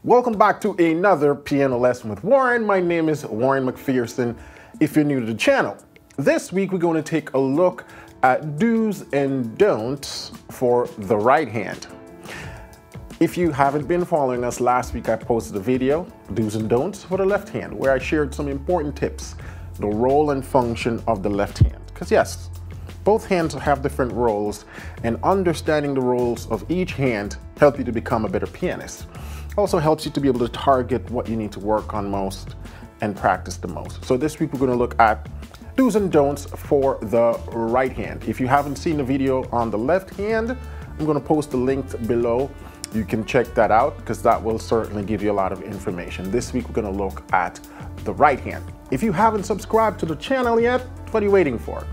Welcome back to another piano lesson with Warren. My name is Warren McPherson if you're new to the channel. This week we're going to take a look at do's and don'ts for the right hand. If you haven't been following us, last week I posted a video, do's and don'ts for the left hand, where I shared some important tips, the role and function of the left hand. Because yes, both hands have different roles, and understanding the roles of each hand help you to become a better pianist. Also helps you to be able to target what you need to work on most and practice the most. So this week we're going to look at do's and don'ts for the right hand. If you haven't seen the video on the left hand, I'm going to post the link below. You can check that out because that will certainly give you a lot of information. This week we're going to look at the right hand. If you haven't subscribed to the channel yet, what are you waiting for?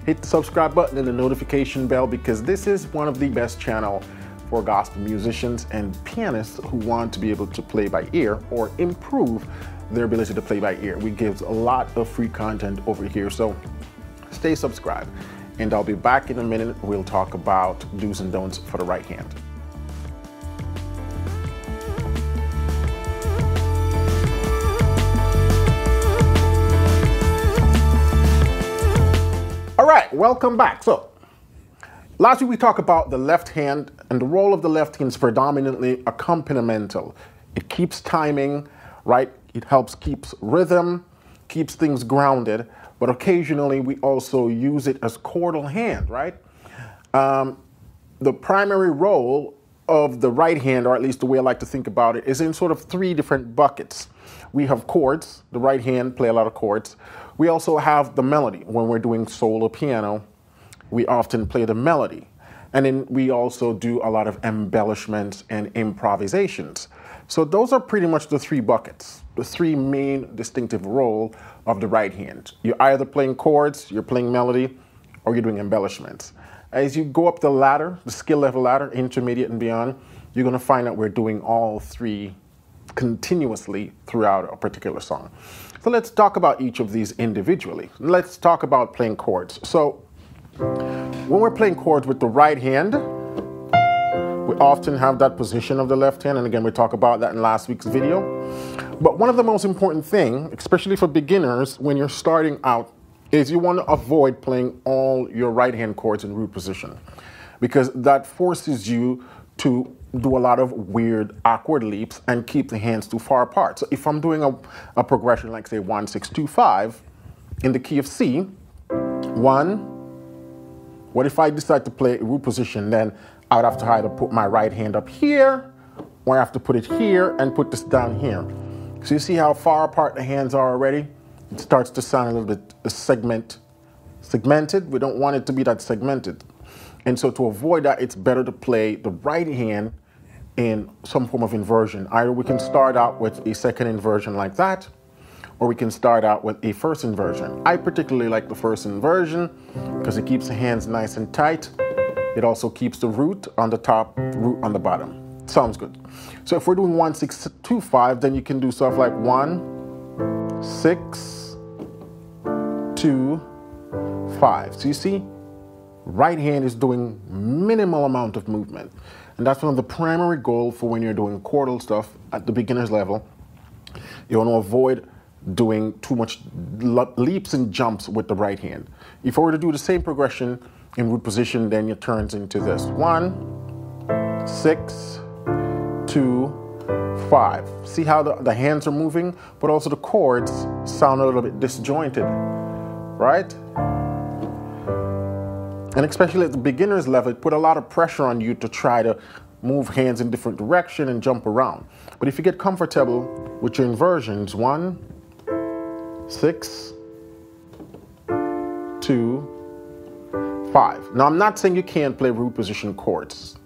Hit the subscribe button and the notification bell, because this is one of the best channels for gospel musicians and pianists who want to be able to play by ear or improve their ability to play by ear. We give a lot of free content over here, so stay subscribed. And I'll be back in a minute. We'll talk about do's and don'ts for the right hand. All right, welcome back. So last week we talked about the left hand, and the role of the left hand is predominantly accompanimental. It keeps timing, right? It helps keeps rhythm, keeps things grounded, but occasionally we also use it as chordal hand, right? The primary role of the right hand, or at least the way I like to think about it, is in sort of three different buckets. We have chords. The right hand play a lot of chords. We also have the melody. When we're doing solo piano, we often play the melody. And then we also do a lot of embellishments and improvisations. So those are pretty much the three buckets, the three main distinctive role of the right hand. You're either playing chords, you're playing melody, or you're doing embellishments. As you go up the ladder, the skill level ladder, intermediate and beyond, you're going to find out we're doing all three continuously throughout a particular song. So let's talk about each of these individually. Let's talk about playing chords. So when we're playing chords with the right hand, we often have that position of the left hand, and again we talked about that in last week's video. But one of the most important things, especially for beginners when you're starting out, is you want to avoid playing all your right hand chords in root position, because that forces you to do a lot of weird, awkward leaps and keep the hands too far apart. So if I'm doing a progression like, say, 1, 6, 2, 5 in the key of C, 1, what if I decide to play root position? Then I would have to either put my right hand up here, or I have to put it here and put this down here. So you see how far apart the hands are already? It starts to sound a little bit segmented. We don't want it to be that segmented. And so to avoid that, it's better to play the right hand in some form of inversion. Either we can start out with a second inversion like that, or we can start out with a first inversion. I particularly like the first inversion because it keeps the hands nice and tight. It also keeps the root on the top, root on the bottom. Sounds good. So if we're doing 1, 6, 2, 5, then you can do stuff like 1, 6, 2, 5. So you see, right hand is doing minimal amount of movement. And that's one of the primary goals for when you're doing chordal stuff at the beginner's level. You want to avoid doing too much leaps and jumps with the right hand. If I were to do the same progression in root position, then it turns into this. 1, 6, 2, 5. See how the hands are moving, but also the chords sound a little bit disjointed, right? And especially at the beginner's level, it put a lot of pressure on you to try to move hands in different direction and jump around. But if you get comfortable with your inversions, 1, 6, 2, 5. Now, I'm not saying you can't play root position chords.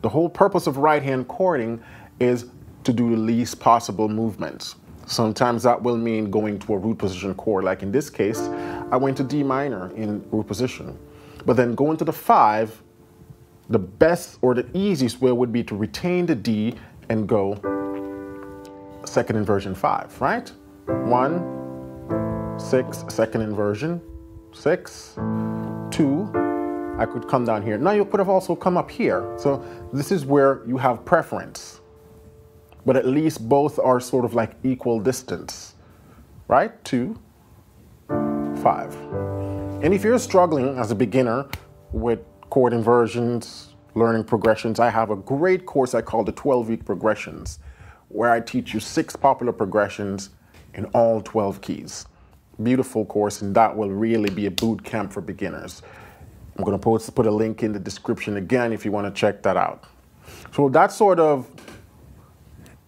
The whole purpose of right hand chording is to do the least possible movements. Sometimes that will mean going to a root position chord. Like in this case, I went to D minor in root position. But then going to the 5, the best or the easiest way would be to retain the D and go second inversion 5, right? 1, 6, second inversion, 6, 2, I could come down here. Now you could have also come up here. So this is where you have preference. but at least both are sort of like equal distance, right? 2, 5. And if you're struggling as a beginner with chord inversions, learning progressions, I have a great course I call the 12-week progressions, where I teach you 6 popular progressions in all 12 keys. Beautiful course, and that will really be a boot camp for beginners. I'm going to put a link in the description again if you want to check that out. So that's sort of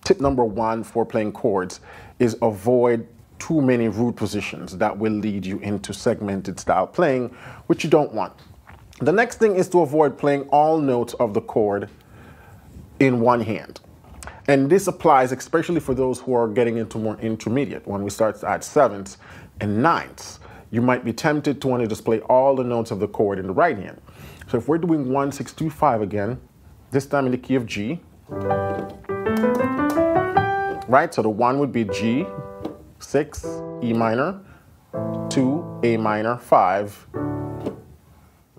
tip number 1 for playing chords, is avoid too many root positions that will lead you into segmented style playing, which you don't want. The next thing is to avoid playing all notes of the chord in one hand. And this applies especially for those who are getting into more intermediate. When we start to add 7ths and 9ths, you might be tempted to want to just play all the notes of the chord in the right hand. So if we're doing 1, 6, 2, 5 again, this time in the key of G, right? So the 1 would be G, 6, E minor, 2, A minor, 5,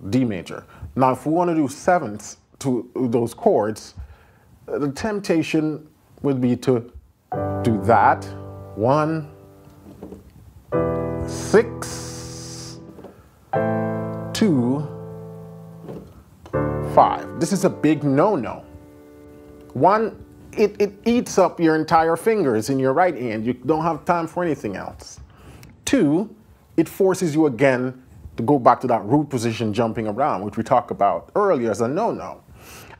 D major. Now, if we want to do 7ths to those chords, the temptation would be to do that. 1, 6, 2, 5. This is a big no-no. 1, it eats up your entire fingers in your right hand. You don't have time for anything else. 2, it forces you again to go back to that root position jumping around, which we talked about earlier as a no-no.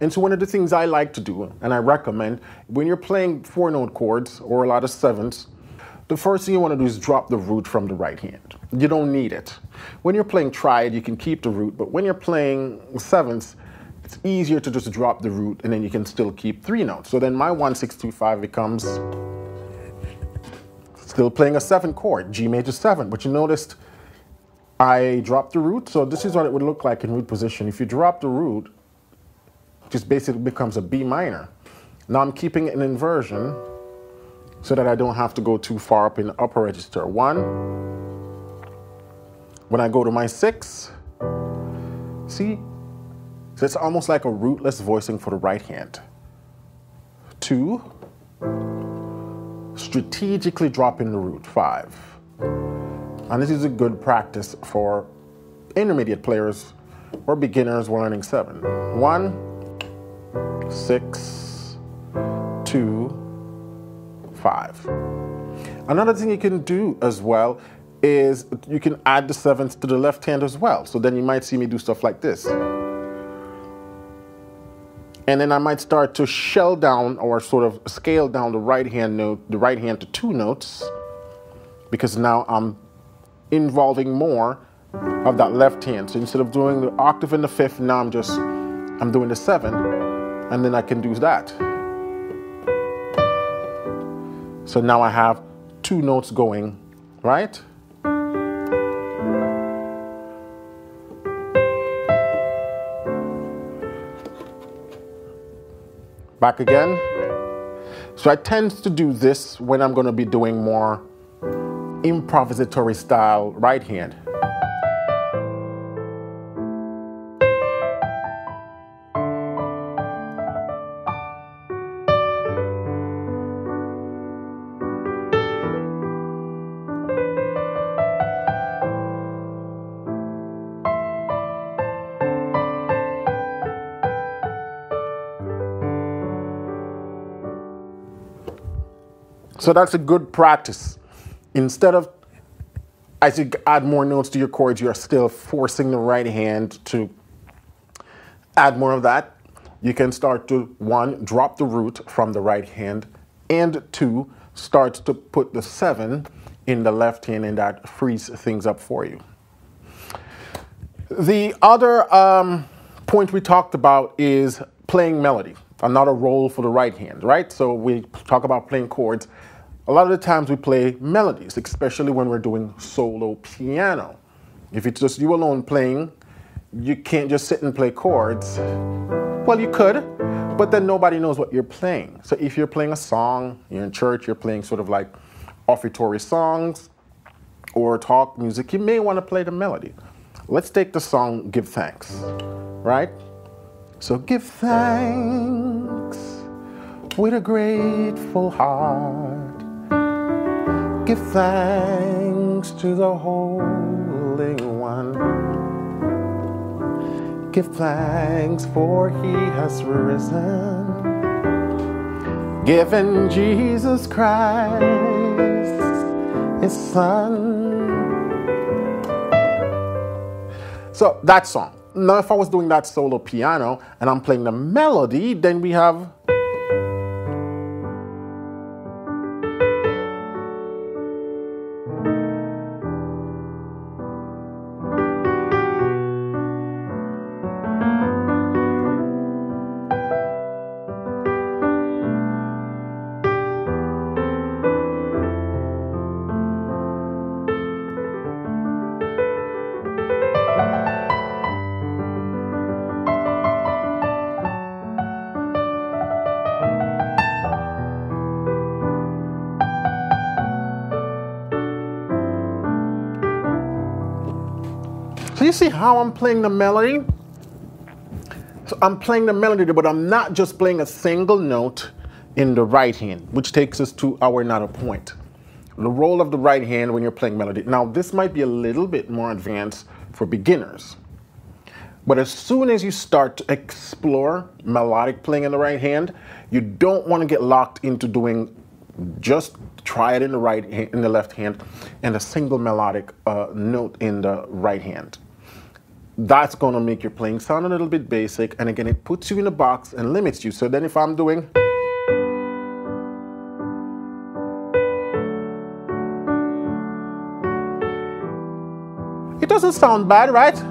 And so one of the things I like to do, and I recommend, when you're playing 4-note chords or a lot of 7ths, the first thing you want to do is drop the root from the right hand. You don't need it. When you're playing triad, you can keep the root, but when you're playing 7ths, it's easier to just drop the root, and then you can still keep 3 notes. So then my 1, 6, 2, 5 becomes still playing a 7 chord, G major 7, but you noticed I dropped the root, so this is what it would look like in root position. If you drop the root, it just basically becomes a B minor. Now I'm keeping it in inversion so that I don't have to go too far up in the upper register. 1. When I go to my 6, see? So it's almost like a rootless voicing for the right hand. 2. Strategically dropping the root. 5. And this is a good practice for intermediate players or beginners who are learning 7. 1, 6, 2, 5. Another thing you can do as well is you can add the 7ths to the left hand as well. So then you might see me do stuff like this. And then I might start to shell down or sort of scale down the right hand note, the right hand to 2 notes, because now I'm involving more of that left hand. So instead of doing the octave in the 5th, now I'm doing the 7, and then I can do that. So now I have 2 notes going, right? Back again. So I tend to do this when I'm going to be doing more improvisatory style right hand. So that's a good practice. Instead of, as you add more notes to your chords, you're still forcing the right hand to add more of that. You can start to, 1, drop the root from the right hand, and 2, start to put the 7 in the left hand, and that frees things up for you. The other point we talked about is playing melody, another role for the right hand, right? So we talk about playing chords. A lot of the times we play melodies, especially when we're doing solo piano. If it's just you alone playing, you can't just sit and play chords. Well, you could, but then nobody knows what you're playing. So if you're playing a song, you're in church, you're playing sort of like offertory songs or talk music, you may want to play the melody. Let's take the song Give Thanks, right? So give thanks with a grateful heart, give thanks to the Holy One. Give thanks for He has risen, given Jesus Christ, His Son. So that song. Now if I was doing that solo piano and I'm playing the melody, then we have So you see how I'm playing the melody? So I'm playing the melody, but I'm not just playing a single note in the right hand, which takes us to our another point. The role of the right hand when you're playing melody. Now this might be a little bit more advanced for beginners, but as soon as you start to explore melodic playing in the right hand, you don't want to get locked into doing just try it in the right hand, in the left hand, and a single melodic note in the right hand. That's going to make your playing sound a little bit basic, and again, it puts you in a box and limits you. So then if I'm doing, it doesn't sound bad, right?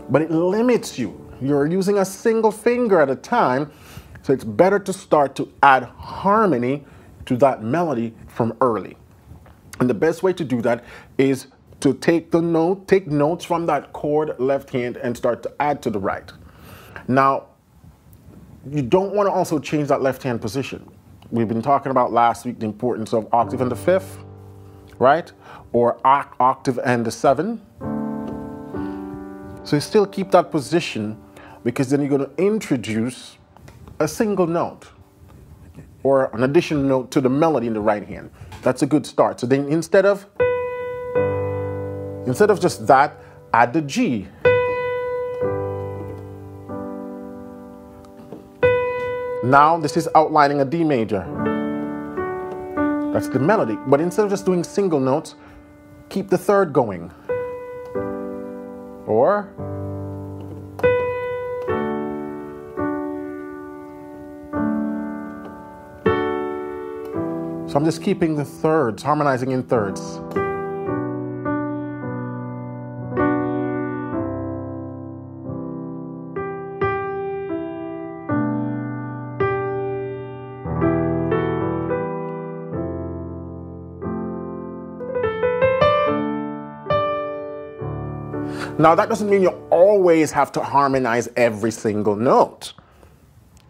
But it limits you. You're using a single finger at a time, so it's better to start to add harmony to that melody from early. And the best way to do that is to take notes from that chord left hand and start to add to the right. Now, you don't want to also change that left hand position. We've been talking about last week the importance of octave and the fifth, right? Or octave and the seven. So you still keep that position, because then you're going to introduce a single note or an additional note to the melody in the right hand. That's a good start. So then instead of just that, add the G. Now this is outlining a D major. That's the melody. But instead of just doing single notes, keep the third going. Or so I'm just keeping the thirds, harmonizing in thirds. Now that doesn't mean you always have to harmonize every single note.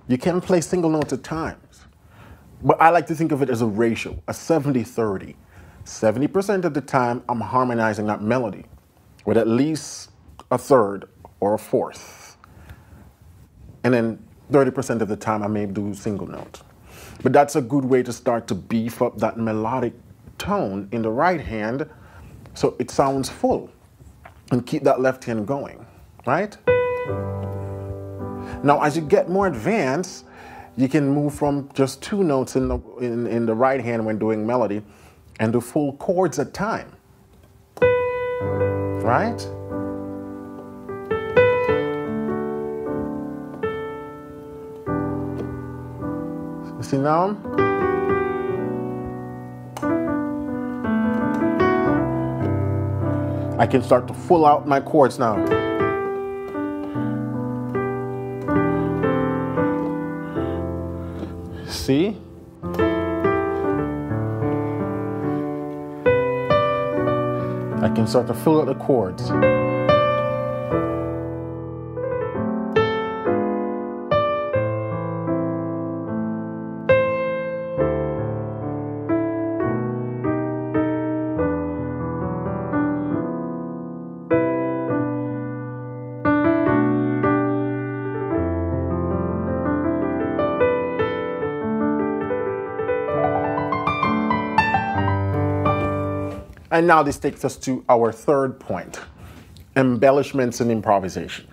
You can play single notes at times. But I like to think of it as a ratio, a 70-30. 70% of the time I'm harmonizing that melody with at least a third or a fourth. And then 30% of the time I may do single note. But that's a good way to start to beef up that melodic tone in the right hand so it sounds full. And keep that left hand going, right? Now, as you get more advanced, you can move from just two notes in the right hand when doing melody and do full chords at time, right? You see now? I can start to full out my chords now. See? I can start to fill out the chords. And now this takes us to our third point, embellishments and improvisation.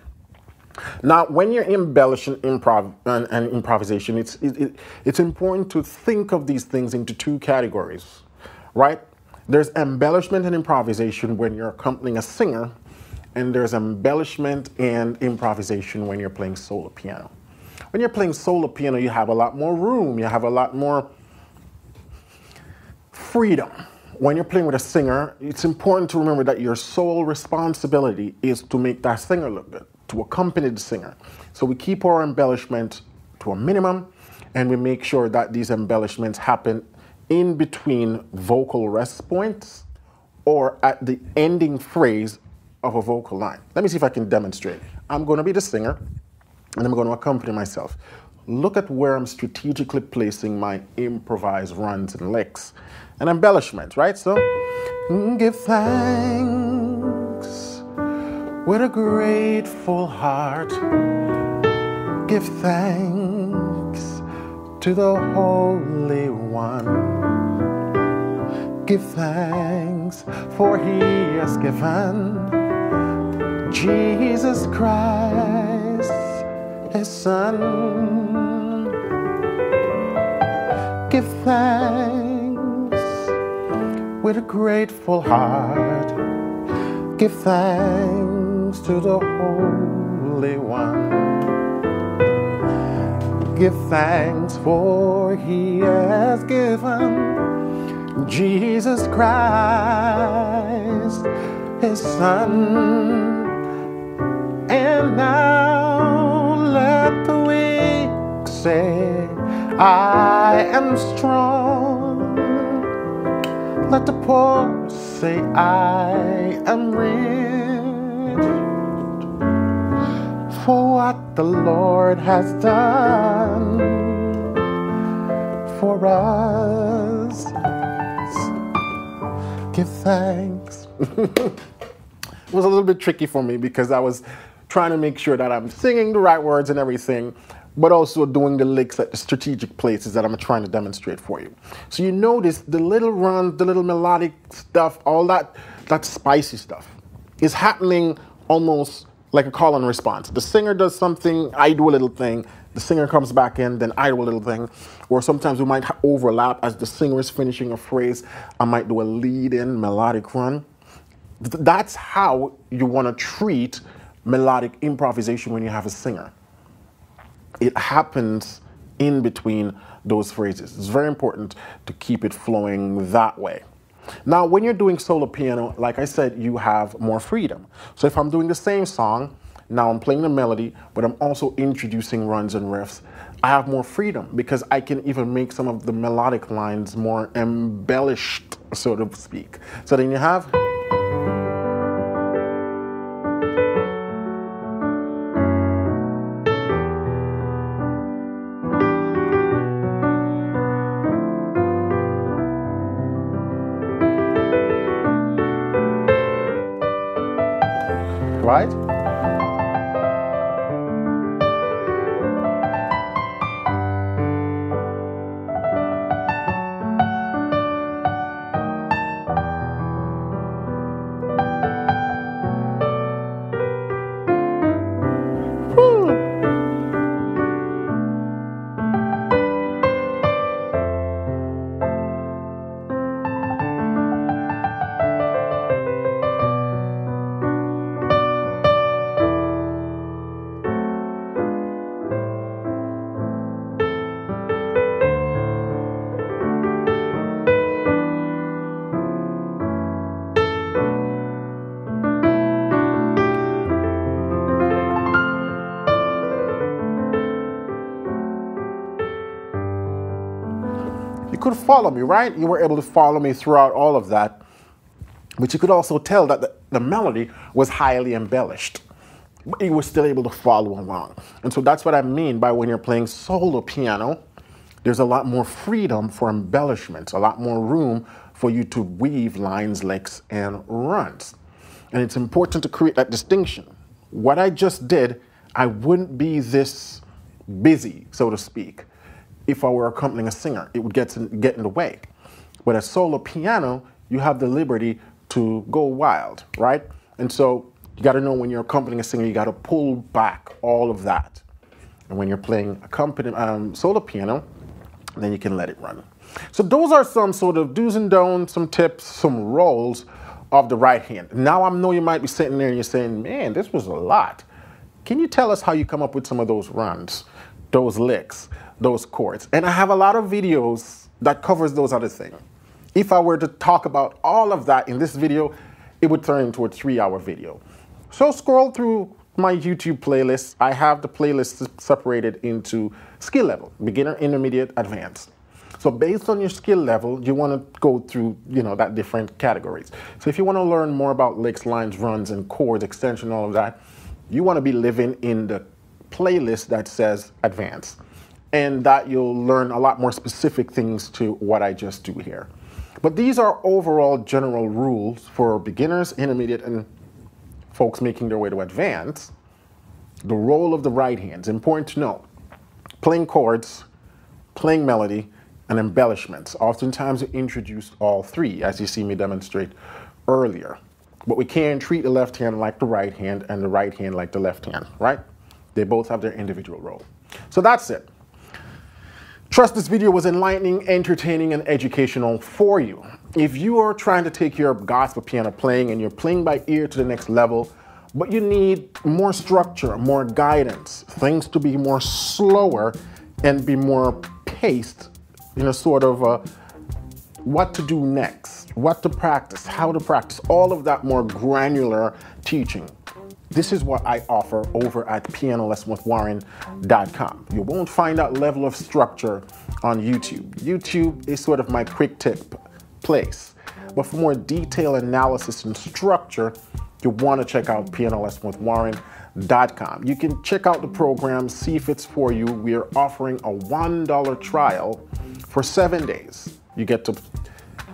Now, when you're embellishing and improvisation, it's important to think of these things into two categories, right? There's embellishment and improvisation when you're accompanying a singer, and there's embellishment and improvisation when you're playing solo piano. When you're playing solo piano, you have a lot more room, you have a lot more freedom. When you're playing with a singer, it's important to remember that your sole responsibility is to make that singer look good, to accompany the singer. So we keep our embellishment to a minimum, and we make sure that these embellishments happen in between vocal rest points or at the ending phrase of a vocal line. Let me see if I can demonstrate. I'm going to be the singer, and I'm going to accompany myself. Look at where I'm strategically placing my improvised runs and licks and embellishments, right? So, give thanks with a grateful heart. Give thanks to the Holy One. Give thanks for He has given Jesus Christ, His Son. Give thanks with a grateful heart. Give thanks to the Holy One. Give thanks for He has given Jesus Christ, His Son. And now let the weak say, I am strong. Let the poor say, I am rich. For what the Lord has done for us. Give thanks. It was a little bit tricky for me because I was trying to make sure that I'm singing the right words and everything, but also doing the licks at the strategic places that I'm trying to demonstrate for you. So you notice the little runs, the little melodic stuff, all that spicy stuff is happening almost like a call and response. The singer does something, I do a little thing, the singer comes back in, then I do a little thing. Or sometimes we might overlap as the singer is finishing a phrase, I might do a lead-in melodic run. That's how you want to treat melodic improvisation when you have a singer. It happens in between those phrases. It's very important to keep it flowing that way. Now, when you're doing solo piano, like I said, you have more freedom. So if I'm doing the same song, now I'm playing the melody, but I'm also introducing runs and riffs, I have more freedom because I can even make some of the melodic lines more embellished, so to speak. So then you have... right? You could follow me, right? You were able to follow me throughout all of that. But you could also tell that the melody was highly embellished. But you were still able to follow along. And so that's what I mean by when you're playing solo piano, there's a lot more freedom for embellishments, a lot more room for you to weave lines, licks, and runs. And it's important to create that distinction. What I just did, I wouldn't be this busy, so to speak, if I were accompanying a singer. It would get in the way. But a solo piano, you have the liberty to go wild, right? And so you got to know when you're accompanying a singer, you got to pull back all of that. And when you're playing solo piano, then you can let it run. So those are some sort of do's and don'ts, some tips, some roles of the right hand. Now I know you might be sitting there and you're saying, man, this was a lot. Can you tell us how you come up with some of those runs, those licks, those chords? And I have a lot of videos that covers those other things. If I were to talk about all of that in this video, it would turn into a 3-hour video. So scroll through my YouTube playlist. I have the playlist separated into skill level, beginner, intermediate, advanced. So based on your skill level, you want to go through, that different categories. So if you want to learn more about licks, lines, runs, and chords, extension, all of that, you want to be living in the playlist that says advanced. And that you'll learn a lot more specific things to what I just do here. But these are overall general rules for beginners, intermediate, and folks making their way to advanced. The role of the right hand is important to know. Playing chords, playing melody, and embellishments. Oftentimes we introduce all three, as you see me demonstrate earlier. But we can't treat the left hand like the right hand and the right hand like the left hand, right? They both have their individual role. So that's it. Trust this video was enlightening, entertaining, and educational for you. If you are trying to take your gospel piano playing and you're playing by ear to the next level, but you need more structure, more guidance, things to be more slower and be more paced in a sort of what to do next, what to practice, how to practice, all of that more granular teaching. This is what I offer over at pianolessonwithwarren.com. You won't find that level of structure on YouTube. YouTube is sort of my quick tip place. But for more detailed analysis and structure, you want to check out pianolessonwithwarren.com. You can check out the program, see if it's for you. We are offering a $1 trial for 7 days. You get to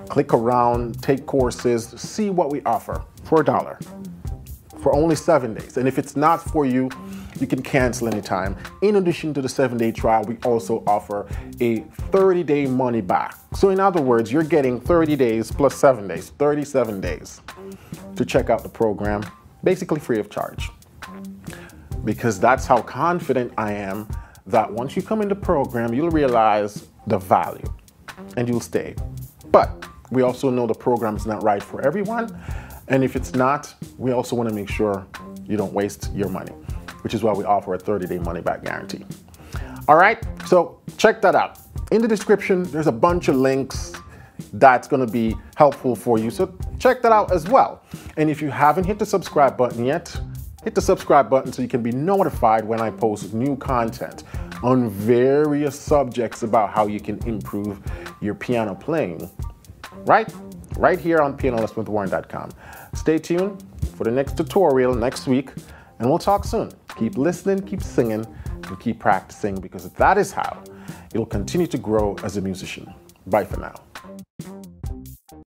click around, take courses, see what we offer for $1. For only 7 days. And if it's not for you, you can cancel anytime. In addition to the 7-day trial, we also offer a 30-day money back. So in other words, you're getting 30 days plus 7 days, 37 days to check out the program, basically free of charge. Because that's how confident I am that once you come in the program, you'll realize the value and you'll stay. But we also know the program is not right for everyone. And if it's not, we also want to make sure you don't waste your money, which is why we offer a 30-day money-back guarantee. All right, so check that out. In the description, there's a bunch of links that's going to be helpful for you, so check that out as well. And if you haven't hit the subscribe button yet, hit the subscribe button so you can be notified when I post new content on various subjects about how you can improve your piano playing, right here on pianolessonwithwarren.com. Stay tuned for the next tutorial next week, and we'll talk soon. Keep listening, keep singing, and keep practicing, because that is how you'll continue to grow as a musician. Bye for now.